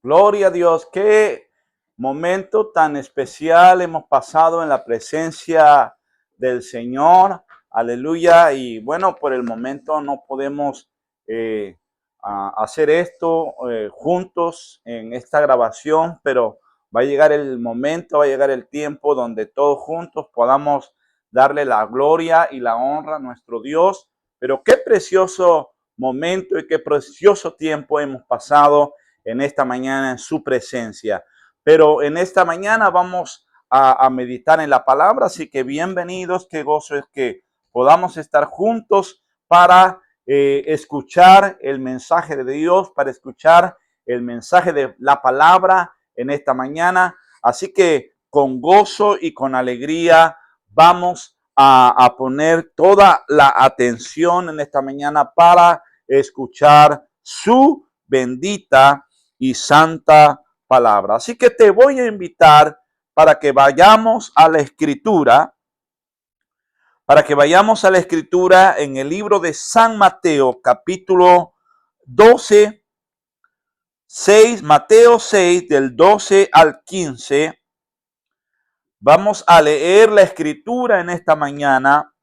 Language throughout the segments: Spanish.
Gloria a Dios. Qué momento tan especial hemos pasado en la presencia del Señor. Aleluya. Y bueno, por el momento no podemos hacer esto juntos en esta grabación, pero va a llegar el momento, va a llegar el tiempo donde todos juntos podamos darle la gloria y la honra a nuestro Dios. Pero qué precioso momento y qué precioso tiempo hemos pasado en esta mañana en su presencia. Pero en esta mañana vamos a meditar en la palabra, así que bienvenidos, qué gozo es que podamos estar juntos para escuchar el mensaje de Dios, para escuchar el mensaje de la palabra en esta mañana. Así que con gozo y con alegría vamos a poner toda la atención en esta mañana para escuchar su bendita y santa palabra. Así que te voy a invitar para que vayamos a la escritura, en el libro de San Mateo, capítulo 12, 6, Mateo 6, del 12 al 15. Vamos a leer la escritura en esta mañana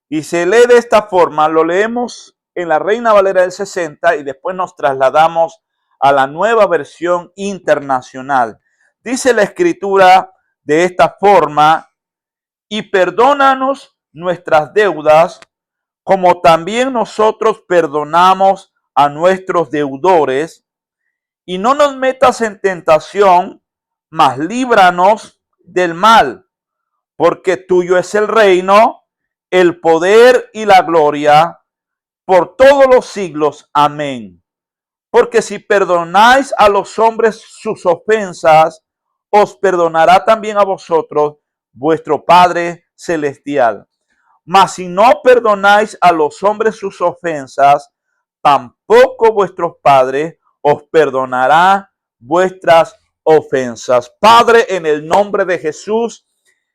y se lee de esta forma. Lo leemos en la Reina Valera del 60 y después nos trasladamos a la Nueva Versión Internacional. Dice la escritura de esta forma: y perdónanos nuestras deudas, como también nosotros perdonamos a nuestros deudores, y no nos metas en tentación, mas líbranos del mal, porque tuyo es el reino, el poder y la gloria por todos los siglos. Amén. Porque si perdonáis a los hombres sus ofensas, os perdonará también a vosotros vuestro Padre celestial. Mas si no perdonáis a los hombres sus ofensas, tampoco vuestro Padre os perdonará vuestras ofensas. Padre, en el nombre de Jesús,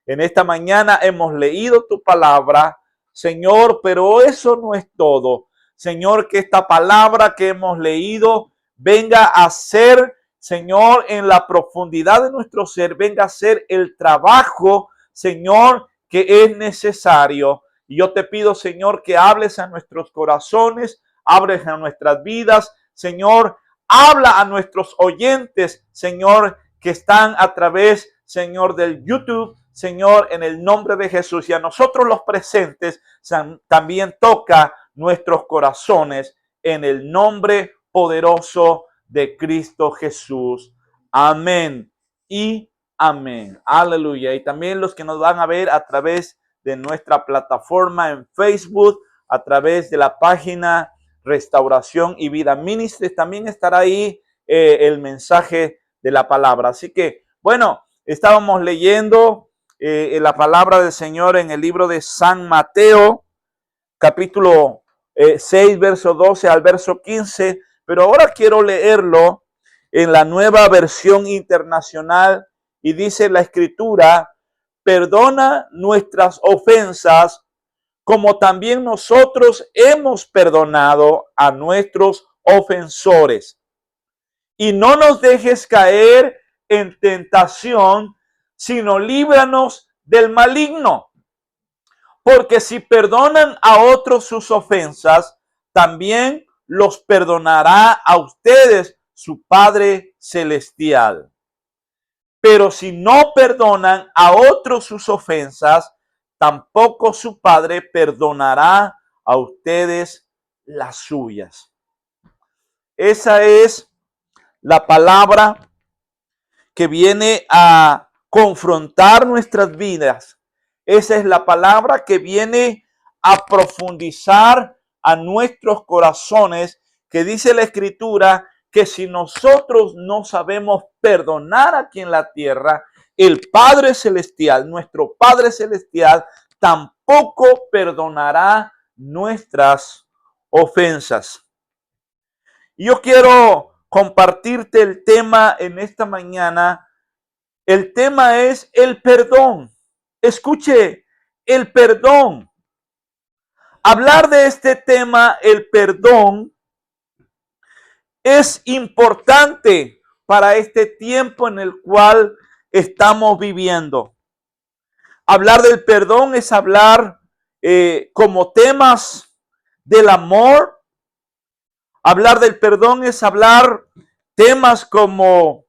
en esta mañana hemos leído tu palabra, Señor, pero eso no es todo. Señor, que esta palabra que hemos leído venga a ser, Señor, en la profundidad de nuestro ser, venga a ser el trabajo, Señor, que es necesario. Y yo te pido, Señor, que hables a nuestros corazones, hables a nuestras vidas, Señor, habla a nuestros oyentes, Señor, que están a través, Señor, del YouTube, Señor, en el nombre de Jesús. Y a nosotros los presentes también toca nuestros corazones en el nombre poderoso de Cristo Jesús. Amén y amén. Aleluya. Y también los que nos van a ver a través de nuestra plataforma en Facebook, a través de la página Restauración y Vida Ministries, también estará ahí el mensaje de la palabra. Así que, bueno, estábamos leyendo la palabra del Señor en el libro de San Mateo, capítulo 6, verso 12 al verso 15, pero ahora quiero leerlo en la Nueva Versión Internacional y dice la escritura: perdona nuestras ofensas, como también nosotros hemos perdonado a nuestros ofensores. Y no nos dejes caer en tentación, sino líbranos del maligno. Porque si perdonan a otros sus ofensas, también los perdonará a ustedes su Padre Celestial. Pero si no perdonan a otros sus ofensas, tampoco su Padre perdonará a ustedes las suyas. Esa es la palabra que viene a confrontar nuestras vidas. Esa es la palabra que viene a profundizar a nuestros corazones, que dice la Escritura que si nosotros no sabemos perdonar aquí en la tierra, el Padre Celestial, nuestro Padre Celestial, tampoco perdonará nuestras ofensas. Y yo quiero compartirte el tema en esta mañana. El tema es el perdón. Escuche, el perdón. Hablar de este tema, el perdón, es importante para este tiempo en el cual estamos viviendo. Hablar del perdón es hablar como temas del amor. Hablar del perdón es hablar temas como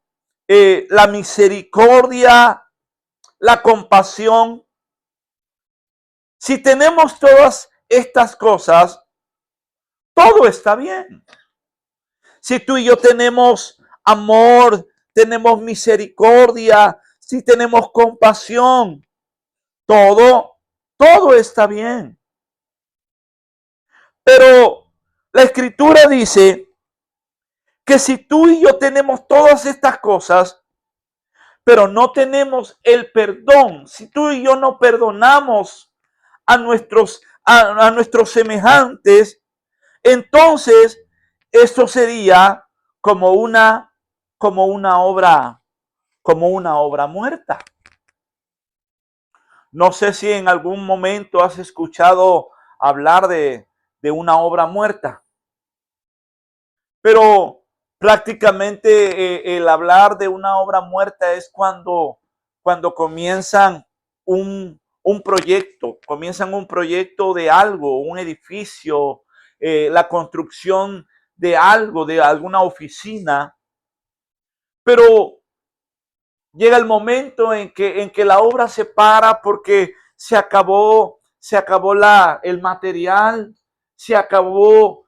la misericordia, la compasión. Si tenemos todas estas cosas, todo está bien. Si tú y yo tenemos amor, tenemos misericordia, si tenemos compasión, todo está bien. Pero la Escritura dice que si tú y yo tenemos todas estas cosas, pero no tenemos el perdón, si tú y yo no perdonamos a nuestros semejantes, entonces esto sería como una obra muerta. No sé si en algún momento has escuchado hablar de una obra muerta, pero prácticamente el hablar de una obra muerta es cuando comienzan un proyecto, de algo, un edificio, la construcción de algo, de alguna oficina, pero llega el momento en que la obra se para porque se acabó el material, se acabó,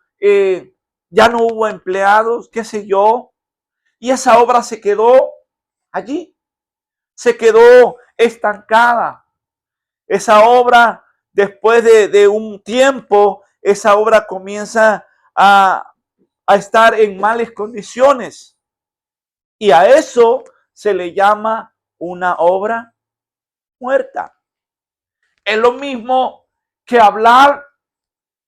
ya no hubo empleados, qué sé yo, y esa obra se quedó allí, se quedó estancada. Esa obra, después de un tiempo, esa obra comienza a estar en malas condiciones. Y a eso se le llama una obra muerta. Es lo mismo que hablar.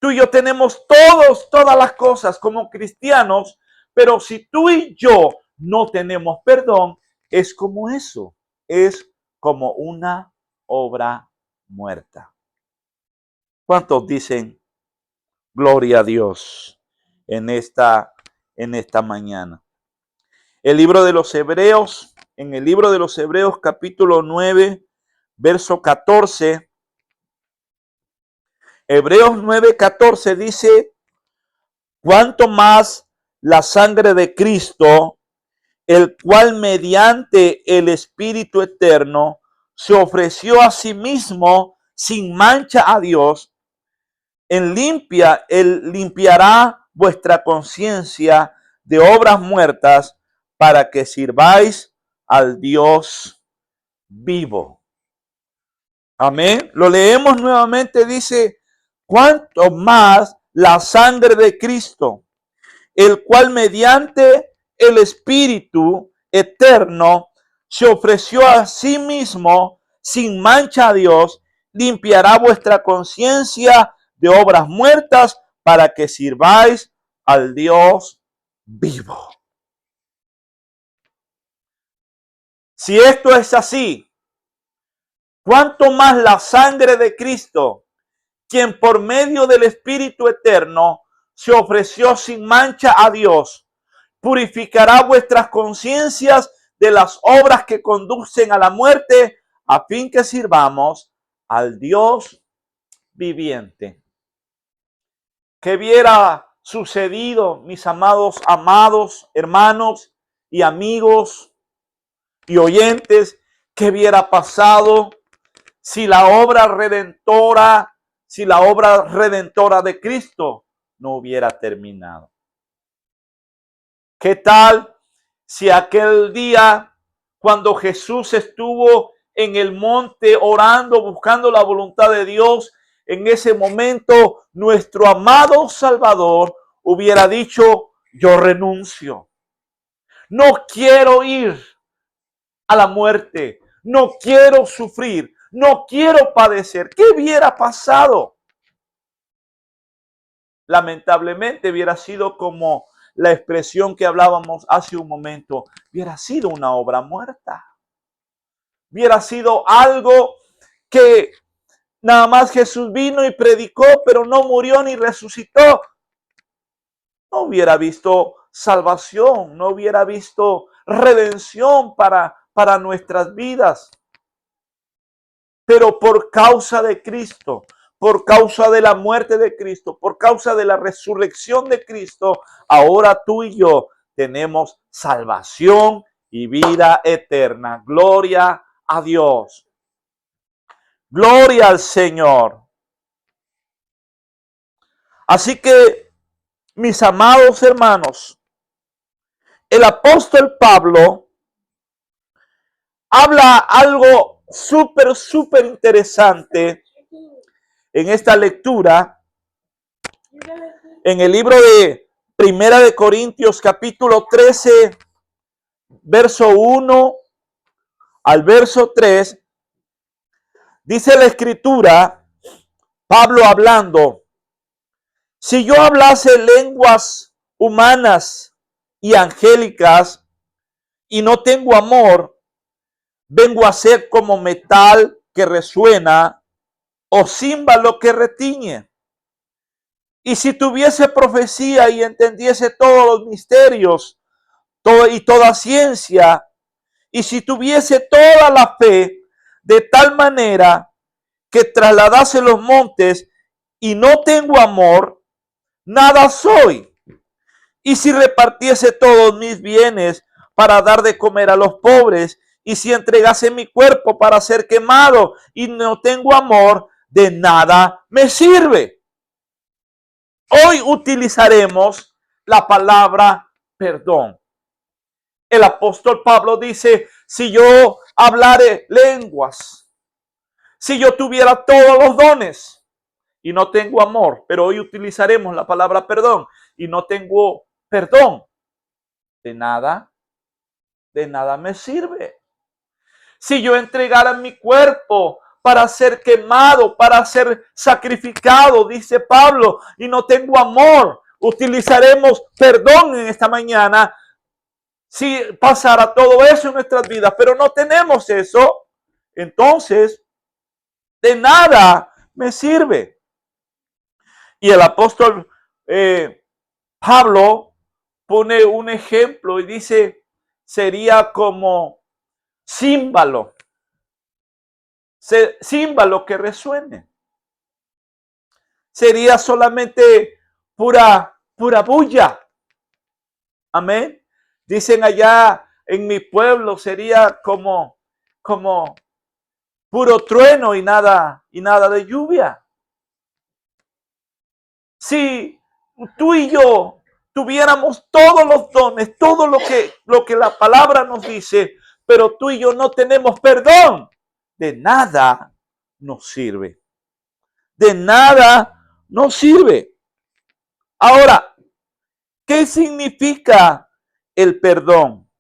Tú y yo tenemos todas las cosas como cristianos, pero si tú y yo no tenemos perdón, es como eso, es como una obra muerta. ¿Cuántos dicen gloria a Dios en esta mañana? En el libro de los Hebreos capítulo 9, verso 14, Hebreos 9:14 dice: cuanto más la sangre de Cristo, el cual mediante el Espíritu eterno se ofreció a sí mismo sin mancha a Dios, él limpiará vuestra conciencia de obras muertas para que sirváis al Dios vivo. Amén. Lo leemos nuevamente, dice: cuanto más la sangre de Cristo, el cual mediante el Espíritu eterno se ofreció a sí mismo sin mancha a Dios, limpiará vuestra conciencia de obras muertas para que sirváis al Dios vivo. Si esto es así, ¿cuánto más la sangre de Cristo, quien por medio del Espíritu eterno se ofreció sin mancha a Dios, purificará vuestras conciencias de las obras que conducen a la muerte, a fin que sirvamos al Dios viviente? ¿Qué hubiera sucedido, mis amados hermanos y amigos y oyentes? ¿Qué hubiera pasado si la obra redentora de Cristo no hubiera terminado? ¿Qué tal si aquel día, cuando Jesús estuvo en el monte orando, buscando la voluntad de Dios, en ese momento nuestro amado Salvador hubiera dicho: yo renuncio, no quiero ir a la muerte, no quiero sufrir, no quiero padecer? ¿Qué hubiera pasado? Lamentablemente hubiera sido como la expresión que hablábamos hace un momento, hubiera sido una obra muerta. Hubiera sido algo que nada más Jesús vino y predicó, pero no murió ni resucitó. No hubiera visto salvación, no hubiera visto redención para nuestras vidas. Pero por causa de Cristo, por causa de la muerte de Cristo, por causa de la resurrección de Cristo, ahora tú y yo tenemos salvación y vida eterna. Gloria a Dios. Gloria al Señor. Así que, mis amados hermanos, el apóstol Pablo habla algo súper interesante en esta lectura, en el libro de Primera de Corintios, capítulo 13, verso 1 al verso 3, dice la Escritura, Pablo hablando: si yo hablase lenguas humanas y angélicas y no tengo amor, vengo a ser como metal que resuena o címbalo que retiñe. Y si tuviese profecía y entendiese todos los misterios y toda ciencia, y si tuviese toda la fe de tal manera que trasladase los montes y no tengo amor, nada soy. Y si repartiese todos mis bienes para dar de comer a los pobres, y si entregase mi cuerpo para ser quemado y no tengo amor, de nada me sirve. Hoy utilizaremos la palabra perdón. El apóstol Pablo dice: si yo hablare lenguas, si yo tuviera todos los dones y no tengo amor, pero hoy utilizaremos la palabra perdón, y no tengo perdón, de nada me sirve. Si yo entregara mi cuerpo para ser quemado, para ser sacrificado, dice Pablo, y no tengo amor, utilizaremos perdón en esta mañana. Si pasara todo eso en nuestras vidas, pero no tenemos eso, entonces de nada me sirve. Y el apóstol Pablo pone un ejemplo y dice: sería como címbalo que resuene. Sería solamente pura bulla. Amén. Dicen allá en mi pueblo, sería como puro trueno y nada de lluvia. Si tú y yo tuviéramos todos los dones, todo lo que la palabra nos dice, pero tú y yo no tenemos perdón, de nada nos sirve. De nada nos sirve. Ahora, ¿qué significa el perdón?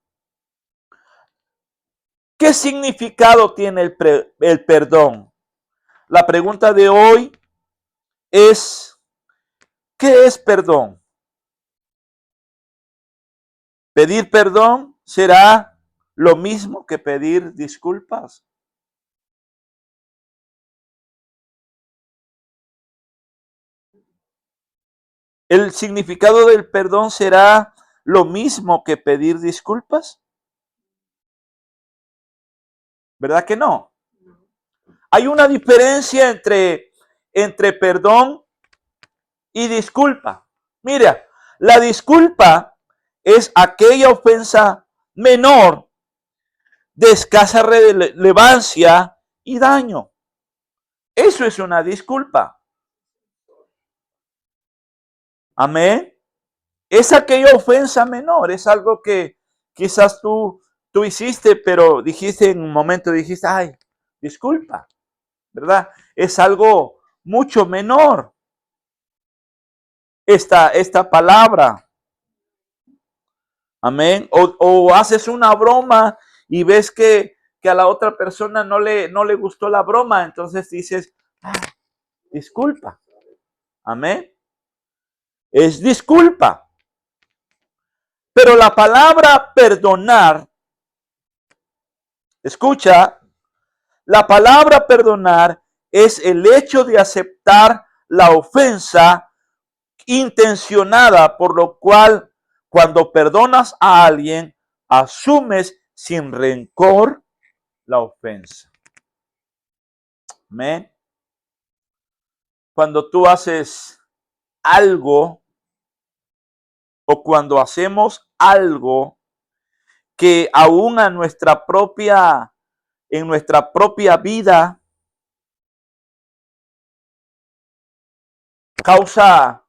¿Qué significado tiene el perdón? La pregunta de hoy es: ¿qué es perdón? ¿Pedir perdón será lo mismo que pedir disculpas? ¿El significado del perdón será lo mismo que pedir disculpas? ¿Verdad que no? Hay una diferencia entre perdón y disculpa. Mira, la disculpa es aquella ofensa menor de escasa relevancia y daño. Eso es una disculpa. Amén. Es aquella ofensa menor, es algo que quizás tú hiciste, pero dijiste en un momento, dijiste: ay, disculpa, ¿verdad? Es algo mucho menor esta palabra. Amén. O haces una broma y ves que a la otra persona no le gustó la broma, entonces dices: ah, disculpa. Amén. Es disculpa. Pero la palabra perdonar, escucha, la palabra perdonar es el hecho de aceptar la ofensa intencionada, por lo cual Cuando perdonas a alguien, asumes sin rencor la ofensa. Amén. Cuando tú haces algo o cuando hacemos algo que aún en nuestra propia vida causa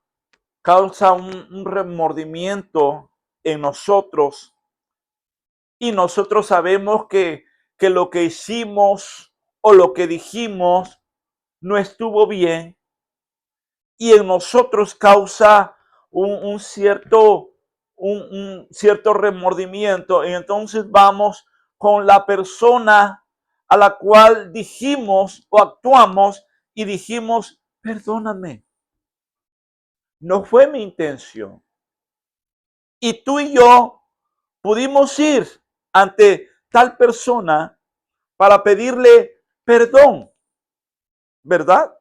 un remordimiento en nosotros, y nosotros sabemos que lo que hicimos o lo que dijimos no estuvo bien, y en nosotros causa un cierto remordimiento, y entonces vamos con la persona a la cual dijimos o actuamos y dijimos: perdóname, no fue mi intención. Y tú y yo pudimos ir ante tal persona para pedirle perdón, ¿verdad?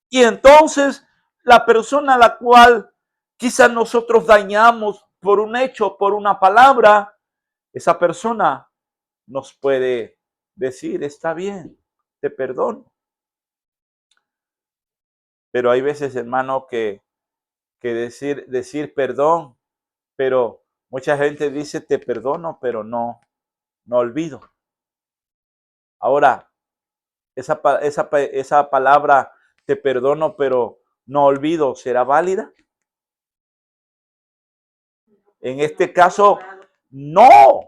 Y entonces la persona a la cual quizás nosotros dañamos por un hecho, por una palabra, esa persona nos puede decir: está bien, te perdono. Pero hay veces, hermano, que decir perdón, pero mucha gente dice te perdono, pero no olvido. Ahora, esa palabra te perdono, pero no olvido, ¿será válida? En este caso, no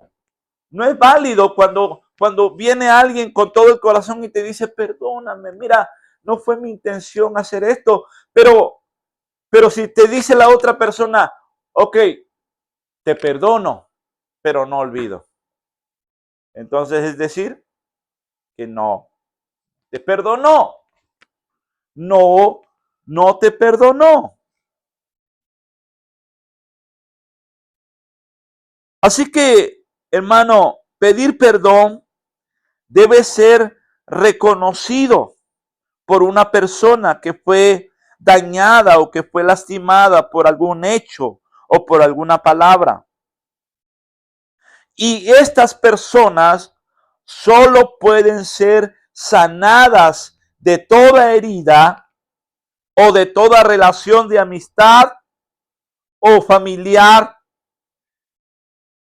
es válido cuando viene alguien con todo el corazón y te dice: perdóname, mira, no fue mi intención hacer esto, pero si te dice la otra persona: ok, te perdono, pero no olvido. Entonces es decir que no te perdonó. No te perdonó. Así que, hermano, pedir perdón debe ser reconocido por una persona que fue dañada o que fue lastimada por algún hecho o por alguna palabra. Y estas personas solo pueden ser sanadas de toda herida o de toda relación de amistad o familiar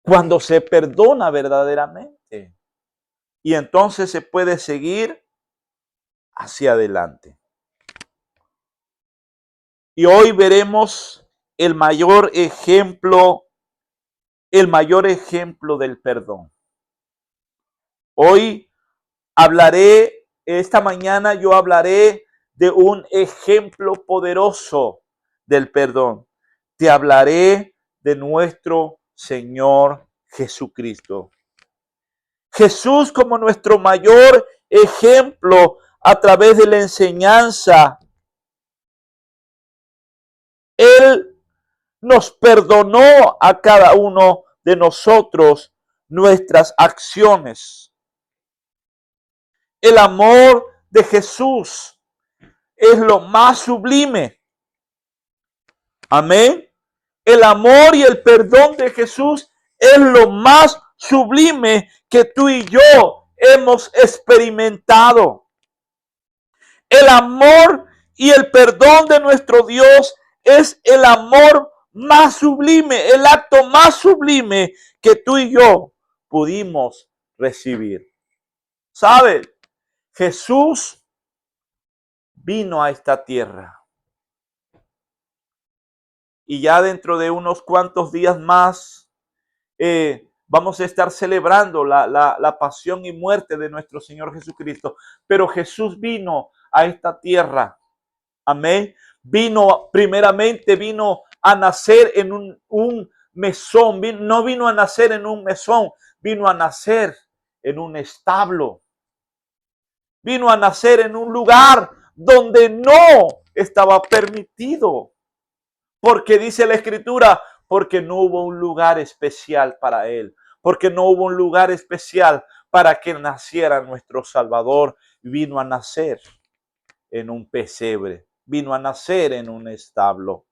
cuando se perdona verdaderamente. Y entonces se puede seguir hacia adelante. Y hoy veremos el mayor ejemplo del perdón. Hoy esta mañana yo hablaré de un ejemplo poderoso del perdón. Te hablaré de nuestro Señor Jesucristo. Jesús como nuestro mayor ejemplo a través de la enseñanza. Él nos perdonó a cada uno de nosotros nuestras acciones. El amor de Jesús es lo más sublime. Amén. El amor y el perdón de Jesús es lo más sublime que tú y yo hemos experimentado. El amor y el perdón de nuestro Dios es el amor más sublime, el acto más sublime que tú y yo pudimos recibir. ¿Sabes? Jesús vino a esta tierra. Y ya dentro de unos cuantos días más vamos a estar celebrando la pasión y muerte de nuestro Señor Jesucristo. Pero Jesús vino a esta tierra. Amén. Primeramente vino a nacer en un mesón. No vino a nacer en un mesón, vino a nacer en un establo. Vino a nacer en un lugar donde no estaba permitido. Porque dice la Escritura, porque no hubo un lugar especial para él. Porque no hubo un lugar especial para que naciera nuestro Salvador. Vino a nacer en un pesebre. Vino a nacer en un establo.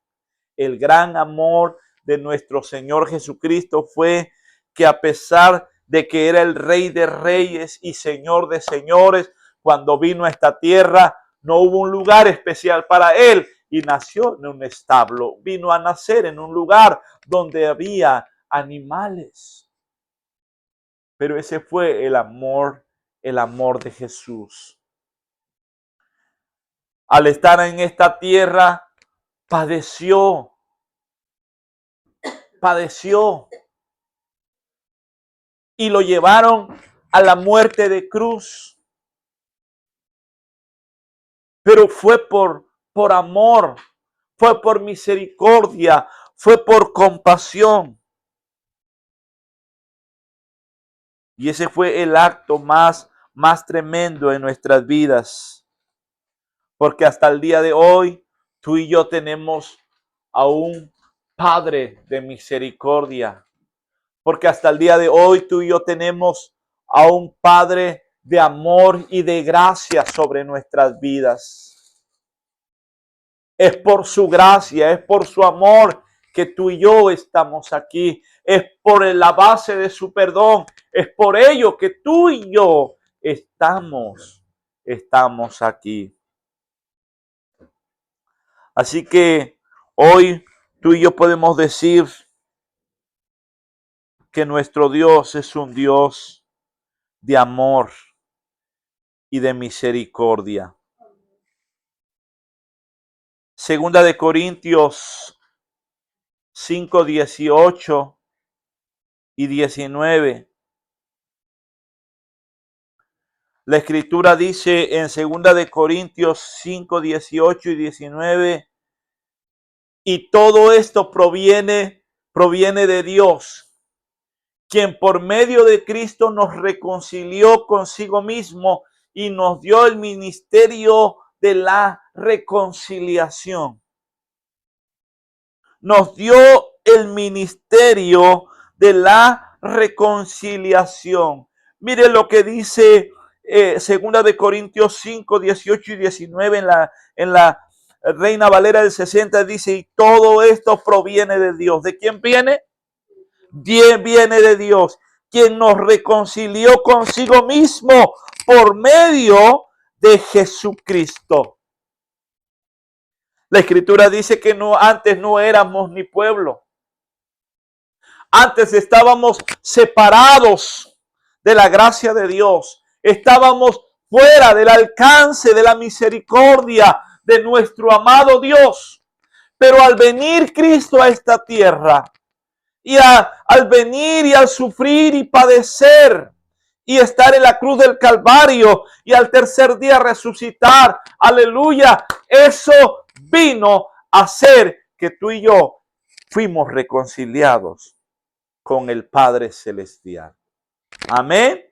El gran amor de nuestro Señor Jesucristo fue que a pesar de que era el Rey de Reyes y Señor de Señores, cuando vino a esta tierra, no hubo un lugar especial para Él y nació en un establo. Vino a nacer en un lugar donde había animales. Pero ese fue el amor de Jesús. Al estar en esta tierra, padeció. Y lo llevaron a la muerte de cruz. Pero fue por amor, fue por misericordia, fue por compasión. Y ese fue el acto más tremendo en nuestras vidas. Porque hasta el día de hoy, tú y yo tenemos a un Padre de misericordia. Porque hasta el día de hoy, tú y yo tenemos a un Padre de amor y de gracia sobre nuestras vidas. Es por su gracia, es por su amor que tú y yo estamos aquí. Es por la base de su perdón. Es por ello que tú y yo estamos aquí. Así que hoy tú y yo podemos decir que nuestro Dios es un Dios de amor y de misericordia. Segunda de Corintios 5, 18 y 19. La Escritura dice en Segunda de Corintios 5, 18 y 19, y todo esto proviene de Dios, quien por medio de Cristo nos reconcilió consigo mismo y nos dio el ministerio de la reconciliación. Nos dio el ministerio de la reconciliación. Mire lo que dice Segunda de Corintios 5, 18 y 19 en la Reina Valera del 60, dice, y todo esto proviene de Dios. ¿De quién viene? Viene de Dios, quien nos reconcilió consigo mismo por medio de Jesucristo. La Escritura dice que antes no éramos ni pueblo. Antes estábamos separados de la gracia de Dios. Estábamos fuera del alcance de la misericordia de nuestro amado Dios. Pero al venir Cristo a esta tierra, y al venir y al sufrir y padecer y estar en la cruz del Calvario y al tercer día resucitar, aleluya, eso vino a hacer que tú y yo fuimos reconciliados con el Padre Celestial. Amén.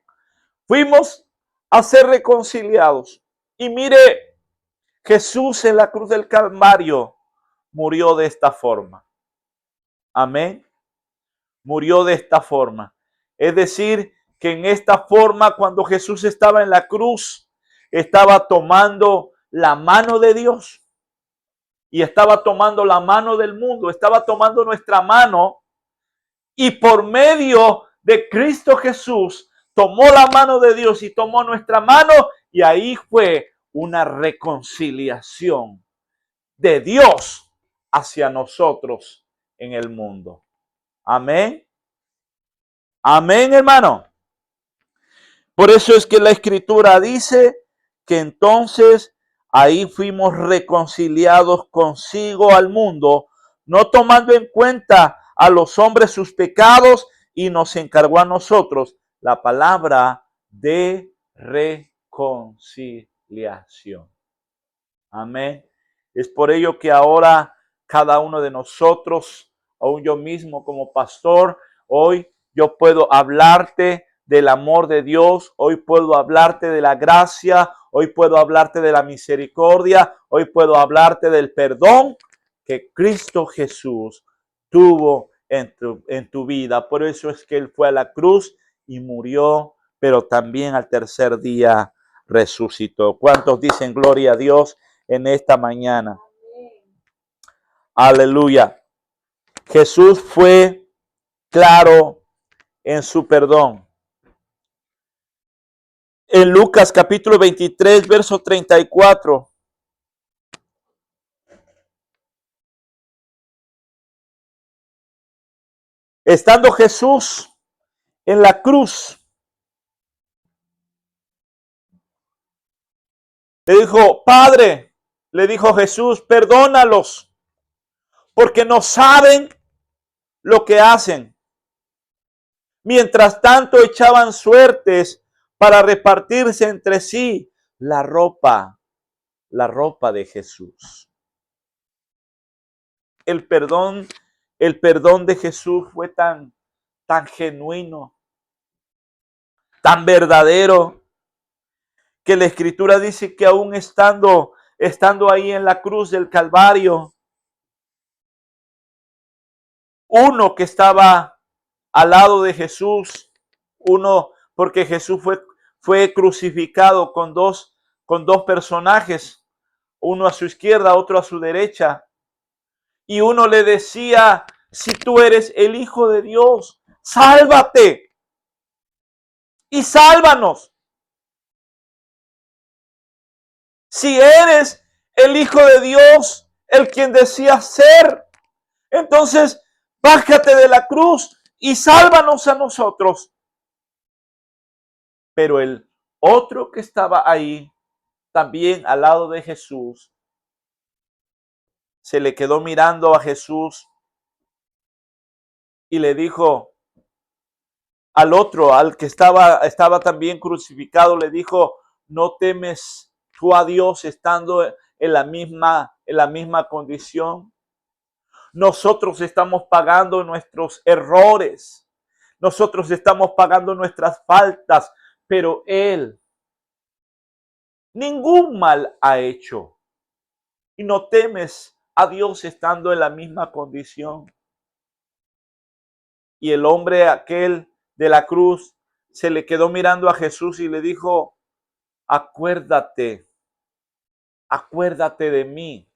Fuimos a ser reconciliados. Y mire, Jesús en la cruz del Calvario murió de esta forma. Amén. Murió de esta forma. Es decir, que en esta forma, cuando Jesús estaba en la cruz, estaba tomando la mano de Dios y estaba tomando la mano del mundo, estaba tomando nuestra mano, y por medio de Cristo Jesús tomó la mano de Dios y tomó nuestra mano, y ahí fue una reconciliación de Dios hacia nosotros en el mundo. Amén. Amén, hermano. Por eso es que la Escritura dice que entonces ahí fuimos reconciliados consigo al mundo, no tomando en cuenta a los hombres sus pecados, y nos encargó a nosotros la palabra de reconciliación. Amén. Es por ello que ahora cada uno de nosotros, aún yo mismo como pastor, hoy yo puedo hablarte del amor de Dios, hoy puedo hablarte de la gracia, hoy puedo hablarte de la misericordia, hoy puedo hablarte del perdón que Cristo Jesús tuvo en tu vida. Por eso es que Él fue a la cruz y murió, pero también al tercer día resucitó. ¿Cuántos dicen gloria a Dios en esta mañana? Aleluya. Jesús fue claro en su perdón. En Lucas capítulo 23, verso 34. Estando Jesús en la cruz, le dijo, Padre, le dijo Jesús, perdónalos, porque no saben lo que hacen. Mientras tanto echaban suertes para repartirse entre sí la ropa de Jesús. El perdón de Jesús fue tan genuino, tan verdadero, que la Escritura dice que aún estando ahí en la cruz del Calvario, uno que estaba al lado de Jesús, porque Jesús fue crucificado con dos personajes, uno a su izquierda, otro a su derecha, y uno le decía, si tú eres el Hijo de Dios, sálvate y sálvanos. Si eres el Hijo de Dios, el quien decías ser, entonces bájate de la cruz y sálvanos a nosotros. Pero el otro que estaba ahí, también al lado de Jesús, se le quedó mirando a Jesús y le dijo al otro, al que estaba también crucificado, le dijo, ¿no temes tú a Dios estando en la misma condición? Nosotros estamos pagando nuestros errores, nosotros estamos pagando nuestras faltas, pero Él ningún mal ha hecho. Y no temes a Dios estando en la misma condición. Y el hombre aquel de la cruz se le quedó mirando a Jesús y le dijo, acuérdate de mí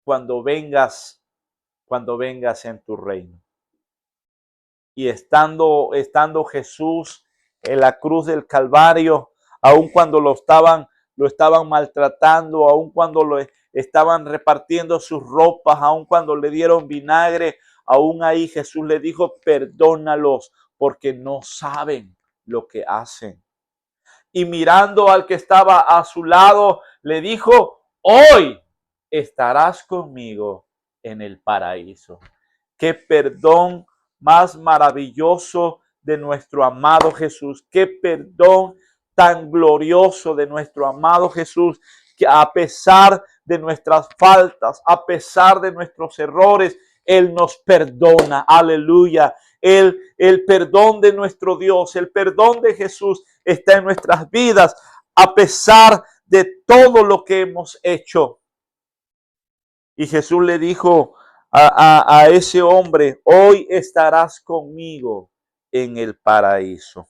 cuando vengas en tu reino. Y estando Jesús en la cruz del Calvario, aun cuando lo estaban maltratando, aun cuando lo estaban repartiendo sus ropas, aun cuando le dieron vinagre, aún ahí Jesús le dijo, perdónalos porque no saben lo que hacen. Y mirando al que estaba a su lado, le dijo, hoy estarás conmigo en el paraíso. Qué perdón más maravilloso de nuestro amado Jesús. Qué perdón tan glorioso de nuestro amado Jesús, que a pesar de nuestras faltas, a pesar de nuestros errores, Él nos perdona. Aleluya. El perdón de nuestro Dios, el perdón de Jesús está en nuestras vidas, a pesar de todo lo que hemos hecho. Y Jesús le dijo a ese hombre, hoy estarás conmigo en el paraíso.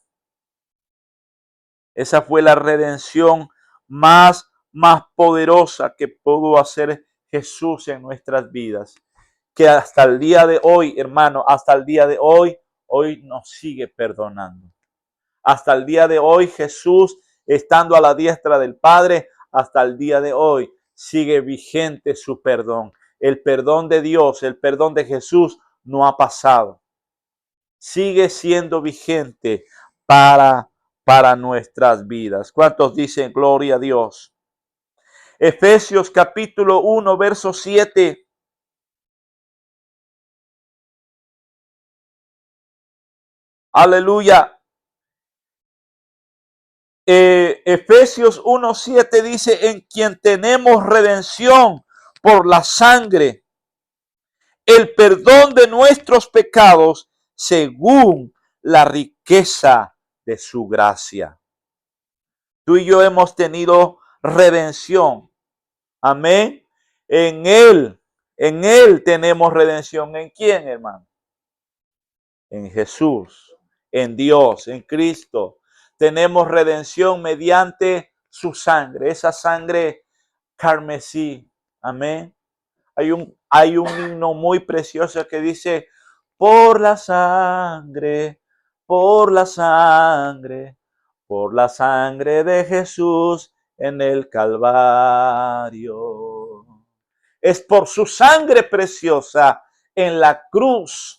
Esa fue la redención más poderosa que pudo hacer Jesús en nuestras vidas. Que hasta el día de hoy, hermano, hasta el día de hoy nos sigue perdonando. Hasta el día de hoy, Jesús, estando a la diestra del Padre, hasta el día de hoy sigue vigente su perdón. El perdón de Dios, el perdón de Jesús no ha pasado. Sigue siendo vigente para nuestras vidas. ¿Cuántos dicen gloria a Dios? Efesios capítulo 1, verso 7. Aleluya. Efesios 1:7 dice, en quien tenemos redención por la sangre, el perdón de nuestros pecados según la riqueza de su gracia. Tú y yo hemos tenido redención. Amén. En Él tenemos redención. ¿En quién, hermano? En Jesús, en Dios, en Cristo. Tenemos redención mediante su sangre, esa sangre carmesí. Amén. Hay Hay un himno muy precioso que dice, por la sangre, por la sangre, por la sangre de Jesús en el Calvario. Es por su sangre preciosa en la cruz,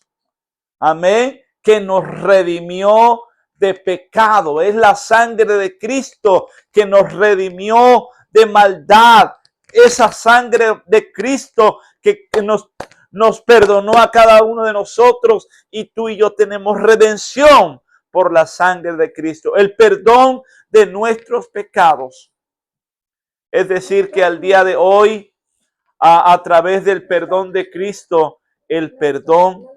amén, que nos redimió de pecado. Es la sangre de Cristo que nos redimió de maldad. Esa sangre de Cristo que nos perdonó a cada uno de nosotros, y tú y yo tenemos redención por la sangre de Cristo. El perdón de nuestros pecados. Es decir, que al día de hoy, a través del perdón de Cristo, el perdón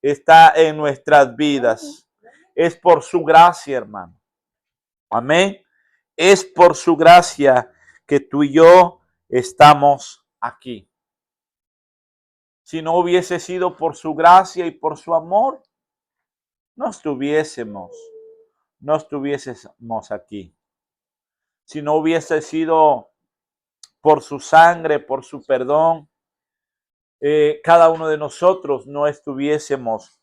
está en nuestras vidas. Es por su gracia, hermano. Amén. Es por su gracia que tú y yo estamos aquí. Si no hubiese sido por su gracia y por su amor, no estuviésemos aquí. Si no hubiese sido por su sangre, por su perdón, cada uno de nosotros no estuviésemos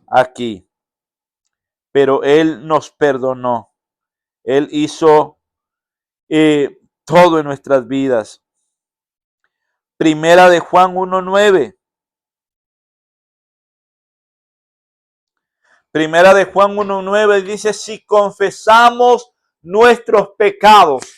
aquí. Pero Él nos perdonó. Él hizo todo en nuestras vidas. Primera de Juan 1:9. Primera de Juan 1:9 dice, si confesamos nuestros pecados,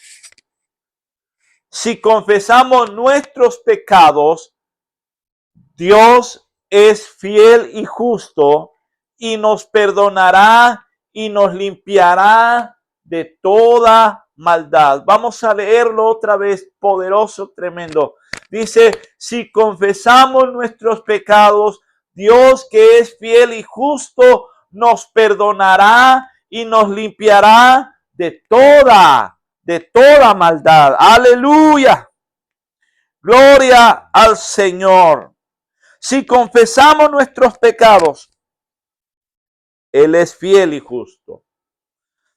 Dios es fiel y justo y nos perdonará y nos limpiará de toda maldad. Vamos a leerlo otra vez, poderoso, tremendo. Dice, si confesamos nuestros pecados, Dios que es fiel y justo nos perdonará y nos limpiará de toda maldad. Aleluya. Gloria al Señor. Si confesamos nuestros pecados, Él es fiel y justo.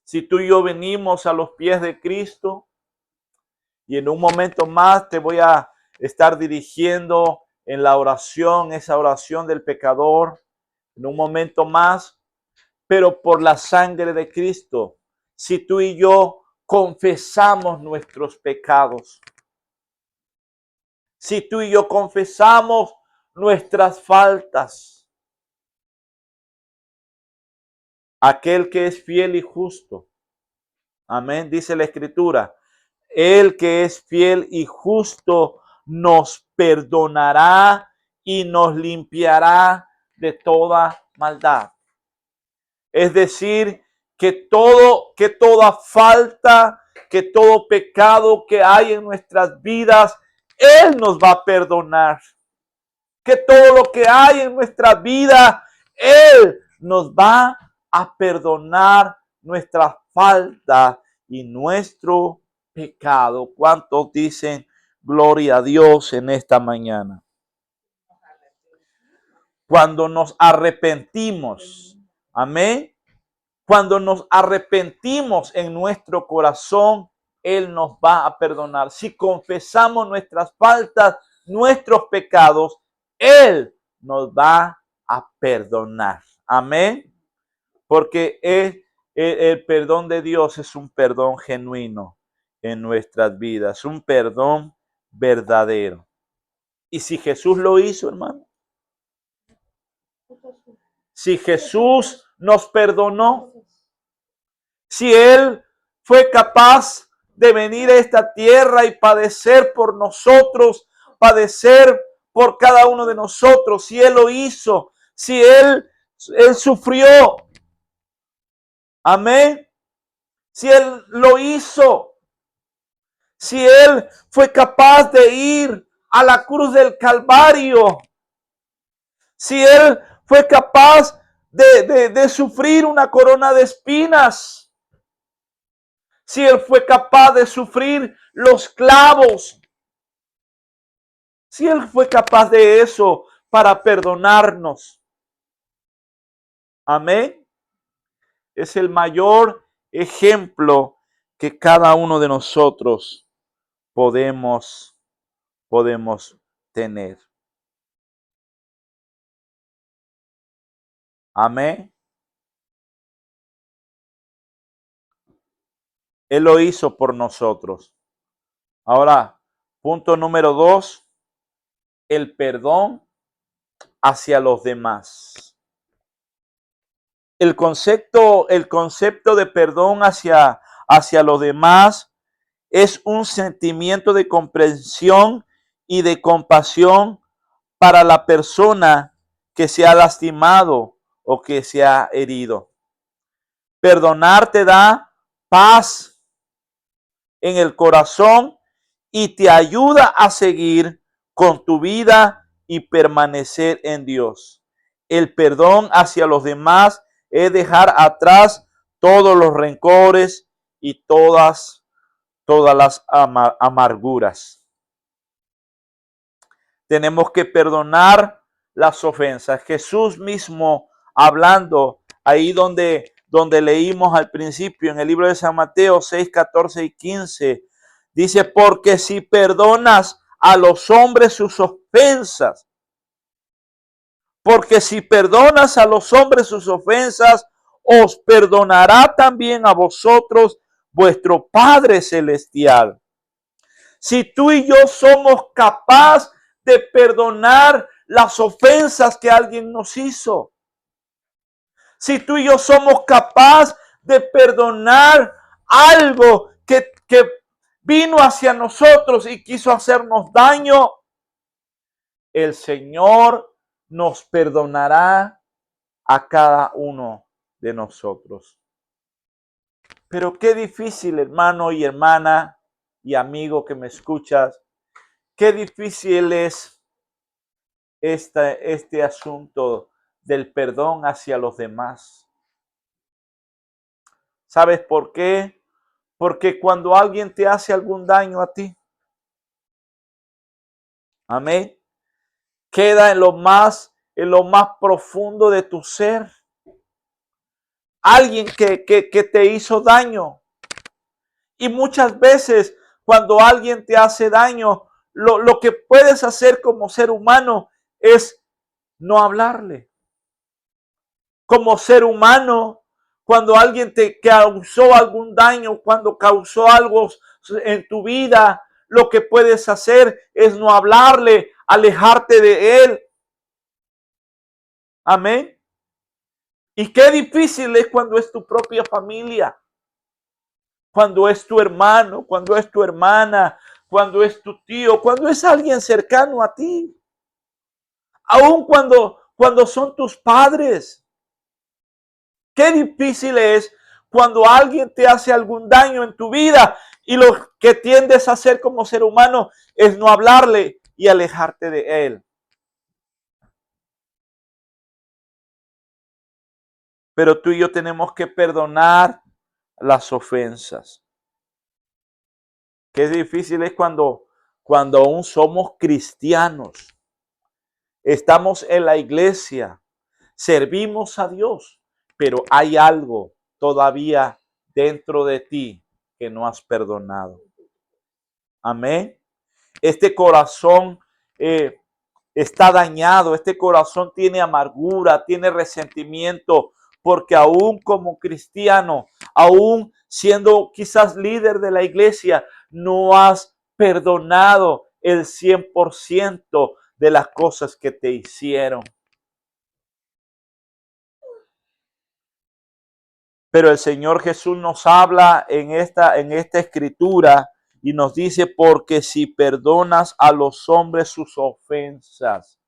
Si tú y yo venimos a los pies de Cristo, y en un momento más te voy a estar dirigiendo en la oración, esa oración del pecador, en un momento más, pero por la sangre de Cristo, si tú y yo confesamos nuestros pecados, si tú y yo confesamos nuestras faltas, aquel que es fiel y justo, amén, dice la Escritura, el que es fiel y justo nos perdonará y nos limpiará de toda maldad. Es decir, que toda falta, que todo pecado que hay en nuestras vidas, Él nos va a perdonar. Que todo lo que hay en nuestra vida, Él nos va a perdonar nuestra falta y nuestro pecado. ¿Cuántos dicen gloria a Dios en esta mañana? Cuando nos arrepentimos, amén. Cuando nos arrepentimos en nuestro corazón, Él nos va a perdonar. Si confesamos nuestras faltas, nuestros pecados, Él nos va a perdonar. Amén. Porque el perdón de Dios es un perdón genuino en nuestras vidas, un perdón verdadero. Y si Jesús lo hizo, hermano, si Jesús nos perdonó, si Él fue capaz de venir a esta tierra y padecer por nosotros, padecer por cada uno de nosotros, si Él lo hizo, si Él sufrió, amén, si Él lo hizo, si Él fue capaz de ir a la cruz del Calvario, si Él fue capaz de sufrir una corona de espinas, si Él fue capaz de sufrir los clavos, si Él fue capaz de eso para perdonarnos. Amén. Es el mayor ejemplo que cada uno de nosotros podemos podemos tener. Amén. Él lo hizo por nosotros. Ahora, punto número 2, el perdón hacia los demás. El concepto de perdón hacia los demás es un sentimiento de comprensión y de compasión para la persona que se ha lastimado o que se ha herido. Perdonar te da paz en el corazón y te ayuda a seguir con tu vida y permanecer en Dios. El perdón hacia los demás es dejar atrás todos los rencores y todas las amarguras. Tenemos que perdonar las ofensas. Jesús mismo hablando ahí donde leímos al principio en el libro de San Mateo 6, 14 y 15, dice, porque si perdonas a los hombres sus ofensas, porque si perdonas a los hombres sus ofensas, os perdonará también a vosotros vuestro Padre Celestial. Si tú y yo somos capaces de perdonar las ofensas que alguien nos hizo, si tú y yo somos capaces de perdonar algo que vino hacia nosotros y quiso hacernos daño, el Señor nos perdonará a cada uno de nosotros. Pero qué difícil, hermano y hermana y amigo que me escuchas, qué difícil es este asunto del perdón hacia los demás. ¿Sabes por qué? Porque cuando alguien te hace algún daño a ti, amén, queda en lo más profundo de tu ser. Alguien que te hizo daño. Y muchas veces cuando alguien te hace daño, lo que puedes hacer como ser humano es no hablarle. Como ser humano, cuando alguien te causó algún daño, cuando causó algo en tu vida, lo que puedes hacer es no hablarle, alejarte de él. Amén. Y qué difícil es cuando es tu propia familia, cuando es tu hermano, cuando es tu hermana, cuando es tu tío, cuando es alguien cercano a ti. Aun cuando son tus padres. Qué difícil es cuando alguien te hace algún daño en tu vida y lo que tiendes a hacer como ser humano es no hablarle y alejarte de él. Pero tú y yo tenemos que perdonar las ofensas. Qué difícil es cuando aún somos cristianos, estamos en la iglesia, servimos a Dios, pero hay algo todavía dentro de ti que no has perdonado. Amén. Este corazón está dañado, este corazón tiene amargura, tiene resentimiento, porque aún como cristiano, aún siendo quizás líder de la iglesia, no has perdonado el 100% de las cosas que te hicieron. Pero el Señor Jesús nos habla en esta escritura y nos dice, porque si perdonas a los hombres sus ofensas,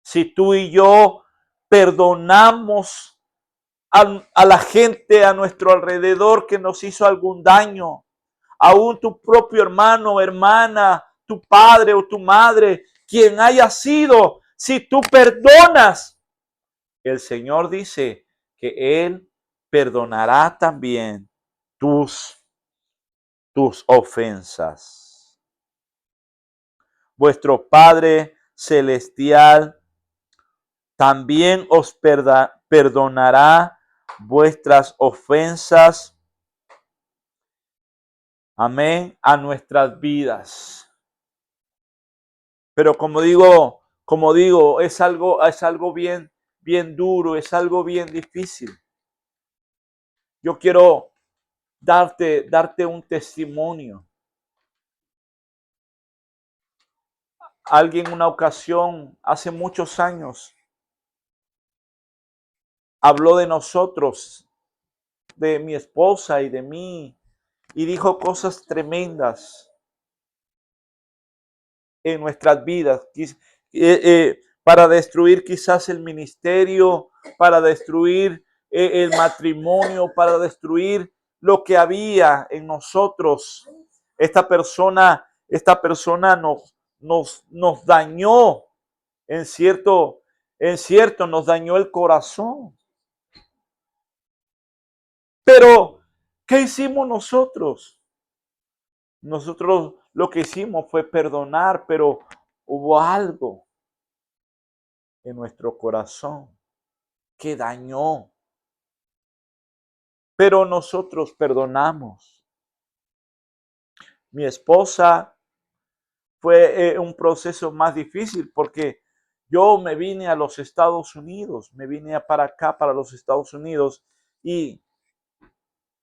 si tú y yo perdonamos a la gente a nuestro alrededor que nos hizo algún daño, aún tu propio hermano o hermana, tu padre o tu madre, quien haya sido, si tú perdonas, el Señor dice que Él perdonará también tus ofensas. Vuestro Padre Celestial también os perdonará vuestras ofensas. Amén. A nuestras vidas. Pero como digo, es algo bien, bien duro, es algo bien difícil. Yo quiero darte un testimonio. Alguien en una ocasión, hace muchos años, habló de nosotros, de mi esposa y de mí, y dijo cosas tremendas en nuestras vidas, para destruir quizás el ministerio, para destruir el matrimonio, para destruir lo que había en nosotros. Esta persona nos dañó, en cierto, nos dañó el corazón. Pero, ¿qué hicimos nosotros? Nosotros lo que hicimos fue perdonar, pero hubo algo en nuestro corazón que dañó. Pero nosotros perdonamos. Mi esposa fue un proceso más difícil porque yo me vine a los Estados Unidos, me vine para acá, para los Estados Unidos, y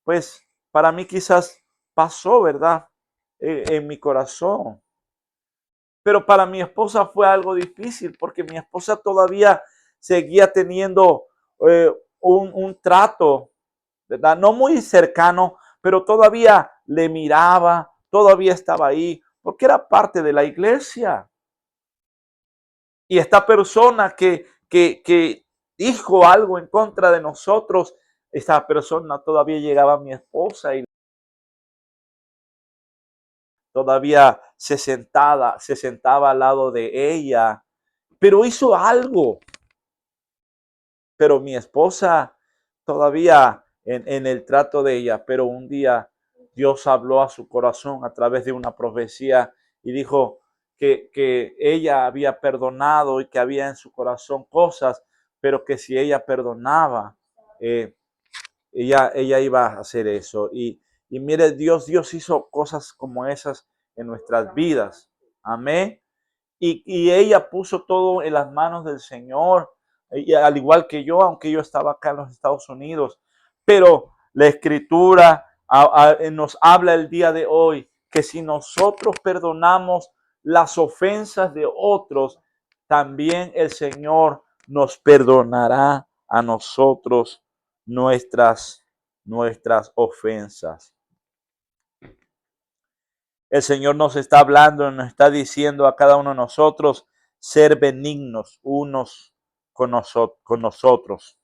pues para mí quizás pasó, ¿verdad? En mi corazón. Pero para mi esposa fue algo difícil porque mi esposa todavía seguía teniendo un trato, ¿verdad? No muy cercano, pero todavía le miraba, todavía estaba ahí, porque era parte de la iglesia. Y esta persona que dijo algo en contra de nosotros, esta persona todavía llegaba a mi esposa y todavía se sentaba al lado de ella, pero hizo algo. Pero mi esposa todavía en el trato de ella, pero un día Dios habló a su corazón a través de una profecía y dijo que ella había perdonado y que había en su corazón cosas, pero que si ella perdonaba, eh, ella iba a hacer eso. Y mire, Dios hizo cosas como esas en nuestras vidas. Amén. Y ella puso todo en las manos del Señor, y al igual que yo, aunque yo estaba acá en los Estados Unidos. Pero la Escritura nos habla el día de hoy que si nosotros perdonamos las ofensas de otros, también el Señor nos perdonará a nosotros nuestras ofensas. El Señor nos está hablando, nos está diciendo a cada uno de nosotros ser benignos unos con nosotros,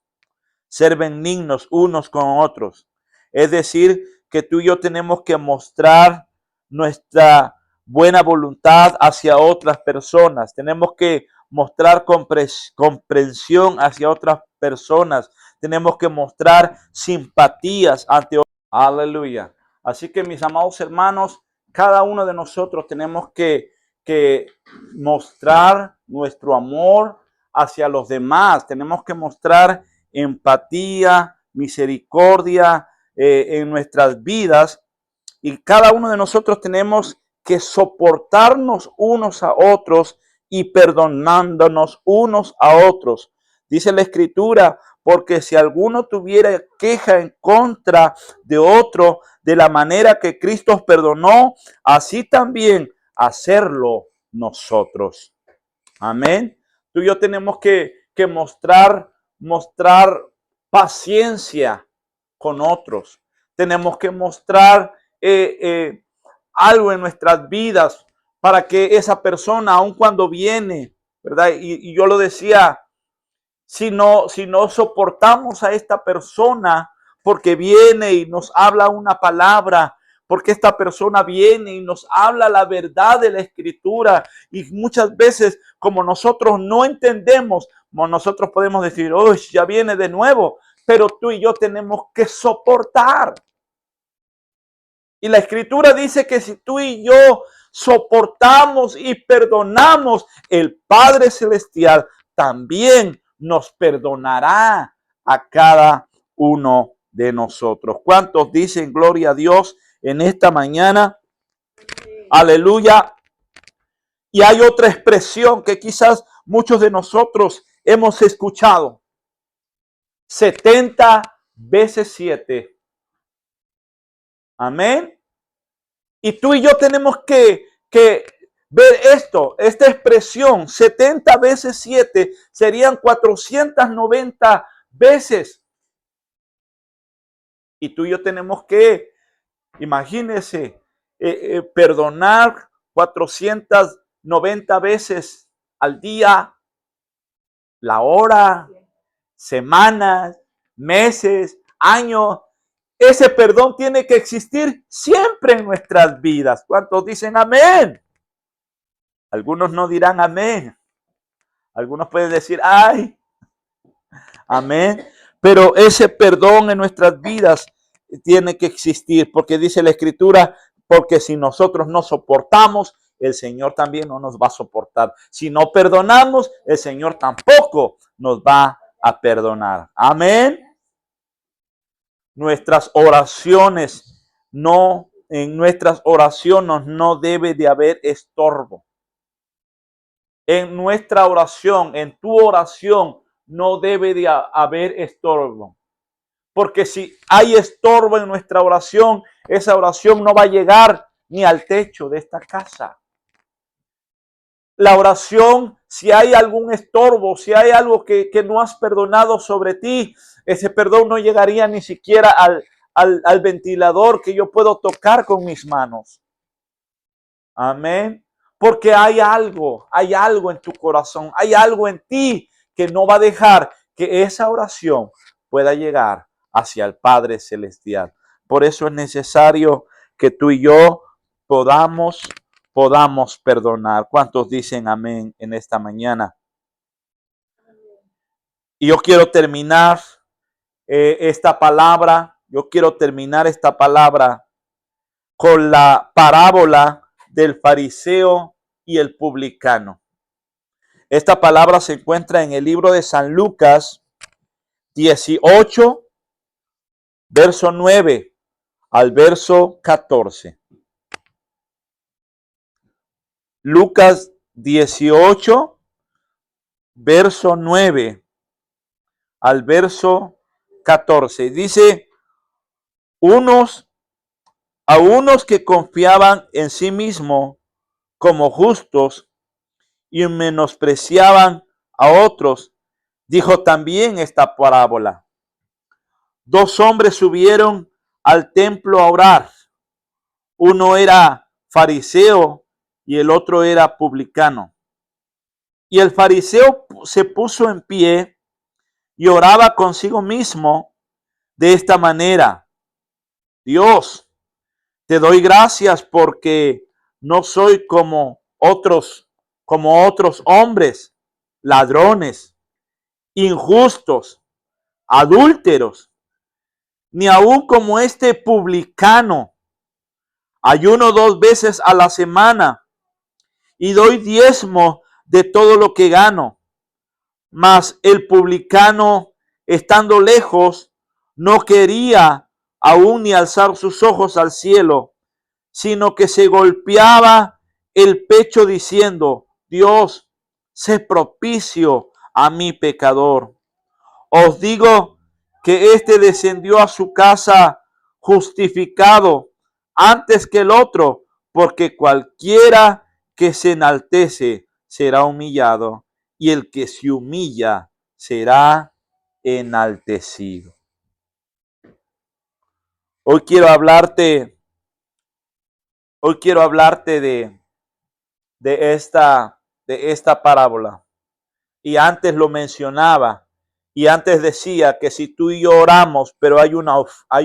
ser benignos unos con otros. Es decir, que tú y yo tenemos que mostrar nuestra buena voluntad hacia otras personas. Tenemos que mostrar comprensión hacia otras personas. Tenemos que mostrar simpatías ante otros. Aleluya. Así que mis amados hermanos, cada uno de nosotros tenemos que mostrar nuestro amor hacia los demás. Tenemos que mostrar empatía, misericordia en nuestras vidas. Y cada uno de nosotros tenemos que soportarnos unos a otros y perdonándonos unos a otros. Dice la Escritura, porque si alguno tuviera queja en contra de otro, de la manera que Cristo os perdonó, así también hacerlo nosotros. Amén. Tú y yo tenemos que mostrar paciencia con otros. Tenemos que mostrar algo en nuestras vidas para que esa persona, aun cuando viene, ¿verdad? Y yo lo decía, si no soportamos a esta persona porque viene y nos habla una palabra, porque esta persona viene y nos habla la verdad de la Escritura, y muchas veces como nosotros no entendemos, nosotros podemos decir, oh, ya viene de nuevo, pero tú y yo tenemos que soportar. Y la Escritura dice que si tú y yo soportamos y perdonamos, el Padre Celestial también nos perdonará a cada uno de nosotros. ¿Cuántos dicen gloria a Dios en esta mañana? Aleluya. Y hay otra expresión que quizás muchos de nosotros hemos escuchado. 70 veces 7. Amén. Y tú y yo tenemos que ver esta expresión. 70 veces 7 serían 490 veces. Y tú y yo tenemos que, imagínese, perdonar 490 veces al día, la hora, semanas, meses, años. Ese perdón tiene que existir siempre en nuestras vidas. ¿Cuántos dicen amén? Algunos no dirán amén. Algunos pueden decir, ay, amén. Pero ese perdón en nuestras vidas tiene que existir, porque dice la Escritura, porque si nosotros no soportamos, el Señor también no nos va a soportar. Si no perdonamos, el Señor tampoco nos va a perdonar. Amén. Nuestras oraciones en nuestras oraciones no debe de haber estorbo. En nuestra oración, en tu oración, no debe de haber estorbo. Porque si hay estorbo en nuestra oración, esa oración no va a llegar ni al techo de esta casa. La oración, si hay algún estorbo, si hay algo que no has perdonado sobre ti, ese perdón no llegaría ni siquiera al ventilador que yo puedo tocar con mis manos. Amén. Porque hay algo en tu corazón, hay algo en ti que no va a dejar que esa oración pueda llegar hacia el Padre Celestial. Por eso es necesario que tú y yo podamos perdonar. ¿Cuántos dicen amén en esta mañana? Y yo quiero terminar esta palabra con la parábola del fariseo y el publicano. Esta palabra se encuentra en el libro de San Lucas 18, verso 9 al verso 14. Lucas 18, verso 9 al verso 14. Dice, a unos que confiaban en sí mismos como justos y menospreciaban a otros, dijo también esta parábola. Dos hombres subieron al templo a orar. Uno era fariseo y el otro era publicano. Y el fariseo se puso en pie y oraba consigo mismo de esta manera: Dios, te doy gracias porque no soy como otros hombres, ladrones, injustos, adúlteros, ni aun como este publicano. Ayuno 2 veces a la semana y doy diezmo de todo lo que gano. Mas el publicano, estando lejos, no quería aún ni alzar sus ojos al cielo, sino que se golpeaba el pecho diciendo: Dios, sé propicio a mi pecador. Os digo que éste descendió a su casa justificado antes que el otro, porque cualquiera que se enaltece será humillado, y el que se humilla será enaltecido. Hoy quiero hablarte de esta parábola. Y antes lo mencionaba, y antes decía que si tú y yo oramos, pero hay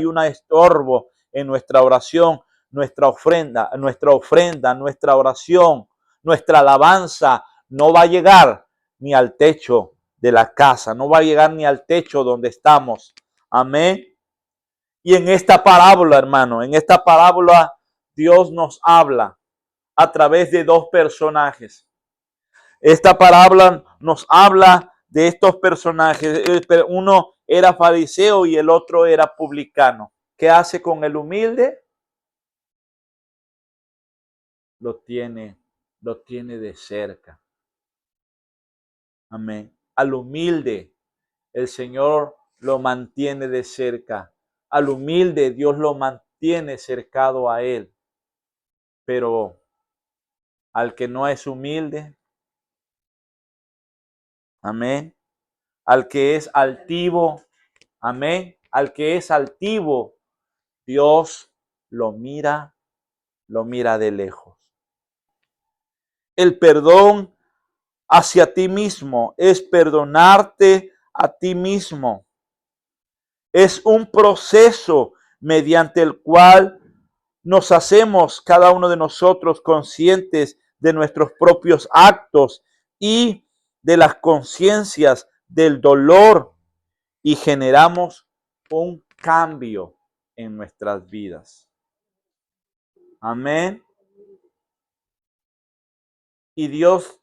una estorbo en nuestra oración, nuestra ofrenda, nuestra oración, nuestra alabanza no va a llegar ni al techo de la casa, no va a llegar ni al techo donde estamos. Amén. Y en esta parábola, hermano, Dios nos habla a través de dos personajes. Esta parábola nos habla de estos personajes. Uno era fariseo y el otro era publicano. ¿Qué hace con el humilde? Lo tiene lo tiene de cerca. Amén. Al humilde, el Señor lo mantiene de cerca. Al humilde, Dios lo mantiene cercado a Él. Pero al que no es humilde, amén. Al que es altivo, amén. Al que es altivo, Dios lo mira de lejos. El perdón hacia ti mismo es perdonarte a ti mismo. Es un proceso mediante el cual nos hacemos cada uno de nosotros conscientes de nuestros propios actos y de las conciencias del dolor y generamos un cambio en nuestras vidas. Amén. Y Dios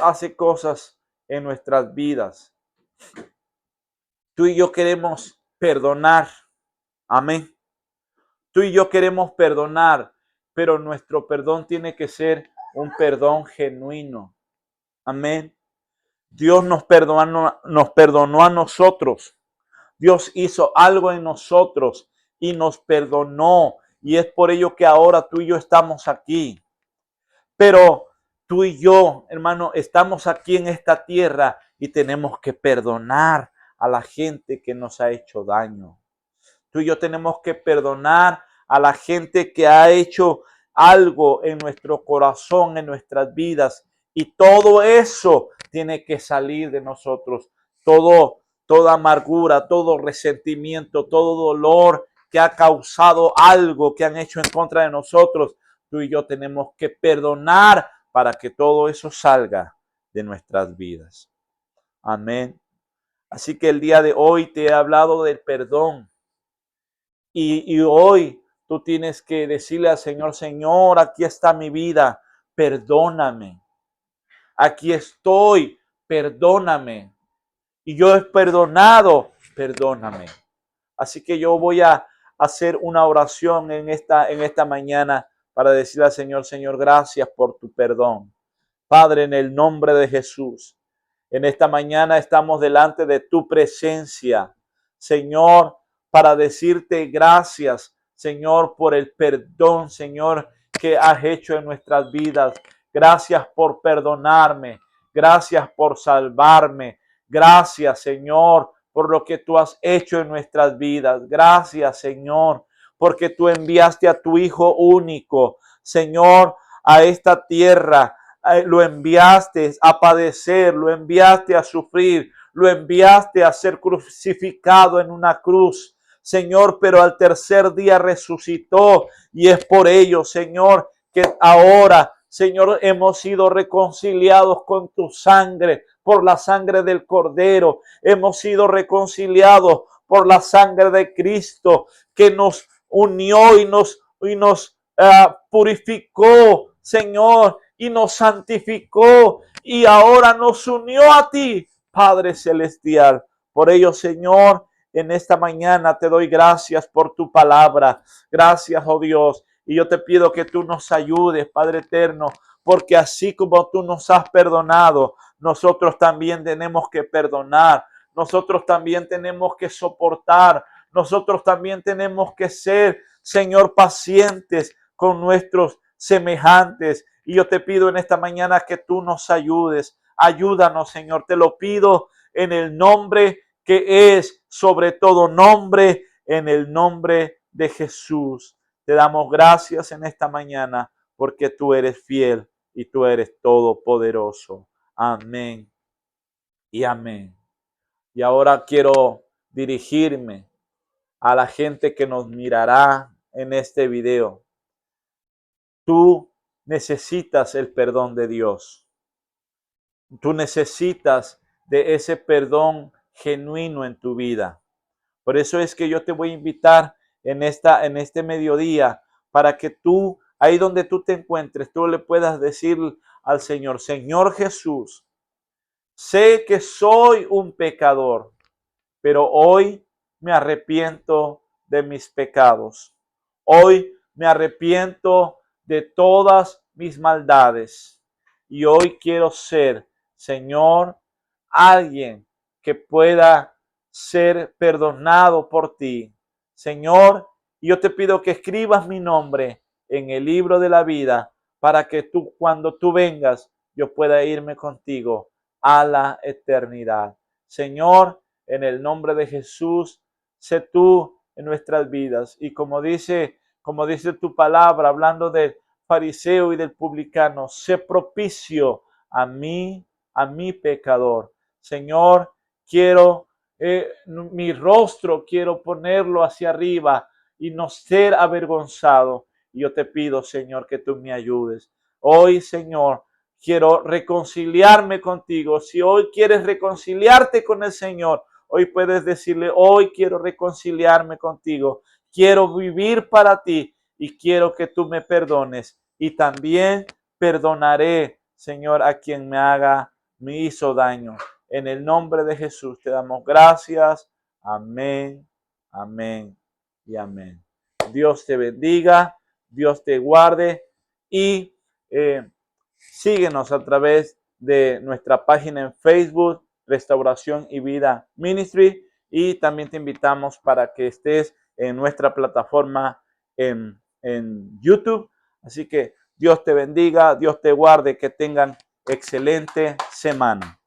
hace cosas en nuestras vidas. Tú y yo queremos perdonar. Amén. Tú y yo queremos perdonar, pero nuestro perdón tiene que ser un perdón genuino. Amén. Dios nos perdonó a nosotros. Dios hizo algo en nosotros y nos perdonó. Y es por ello que ahora tú y yo estamos aquí. Pero tú y yo, hermano, estamos aquí en esta tierra y tenemos que perdonar a la gente que nos ha hecho daño. Tú y yo tenemos que perdonar a la gente que ha hecho algo en nuestro corazón, en nuestras vidas. Y todo eso tiene que salir de nosotros. Toda amargura, todo resentimiento, todo dolor que ha causado algo que han hecho en contra de nosotros. Tú y yo tenemos que perdonar para que todo eso salga de nuestras vidas. Amén. Así que el día de hoy te he hablado del perdón. Y hoy tú tienes que decirle al Señor, Señor, aquí está mi vida, perdóname. Aquí estoy, perdóname. Y yo he perdonado, perdóname. Así que yo voy a hacer una oración en esta mañana para decirle al Señor, Señor, gracias por tu perdón. Padre, en el nombre de Jesús, en esta mañana estamos delante de tu presencia, Señor, para decirte gracias, Señor, por el perdón, Señor, que has hecho en nuestras vidas. Gracias por perdonarme. Gracias por salvarme. Gracias, Señor, por lo que tú has hecho en nuestras vidas. Gracias, Señor, porque tú enviaste a tu Hijo único, Señor, a esta tierra. Lo enviaste a padecer, lo enviaste a sufrir, lo enviaste a ser crucificado en una cruz, Señor, pero al tercer día resucitó y es por ello, Señor, que ahora, Señor, hemos sido reconciliados con tu sangre, por la sangre del Cordero, hemos sido reconciliados por la sangre de Cristo que nos unió y nos purificó, Señor, y nos santificó y ahora nos unió a ti, Padre Celestial. Por ello, Señor, en esta mañana te doy gracias por tu palabra. Gracias, oh Dios. Y yo te pido que tú nos ayudes, Padre eterno, porque así como tú nos has perdonado, nosotros también tenemos que perdonar. Nosotros también tenemos que soportar. Nosotros también tenemos que ser, Señor, pacientes con nuestros semejantes. Y yo te pido en esta mañana que tú nos ayudes. Ayúdanos, Señor. Te lo pido en el nombre que es sobre todo nombre, en el nombre de Jesús. Te damos gracias en esta mañana porque tú eres fiel y tú eres todopoderoso. Amén y amén. Y ahora quiero dirigirme a la gente que nos mirará en este video. Tú necesitas el perdón de Dios. Tú necesitas de ese perdón genuino en tu vida. Por eso es que yo te voy a invitar en este mediodía para que tú, ahí donde tú te encuentres, tú le puedas decir al Señor, Señor Jesús, sé que soy un pecador, pero hoy me arrepiento de mis pecados. Hoy me arrepiento de todas mis maldades. Y hoy quiero ser, Señor, alguien que pueda ser perdonado por ti. Señor, yo te pido que escribas mi nombre en el libro de la vida para que tú, cuando tú vengas, yo pueda irme contigo a la eternidad. Señor, en el nombre de Jesús, sé tú en nuestras vidas. Y como dice tu palabra, hablando del fariseo y del publicano, sé propicio a mí, a mi pecador. Señor, quiero mi rostro, quiero ponerlo hacia arriba y no ser avergonzado. Y yo te pido, Señor, que tú me ayudes. Hoy, Señor, quiero reconciliarme contigo. Si hoy quieres reconciliarte con el Señor, hoy puedes decirle, hoy quiero reconciliarme contigo. Quiero vivir para ti y quiero que tú me perdones. Y también perdonaré, Señor, a quien me hizo daño. En el nombre de Jesús te damos gracias. Amén, amén y amén. Dios te bendiga, Dios te guarde y síguenos a través de nuestra página en Facebook, Restauración y Vida Ministry, y también te invitamos para que estés en nuestra plataforma en YouTube. Así que Dios te bendiga, Dios te guarde, que tengan excelente semana.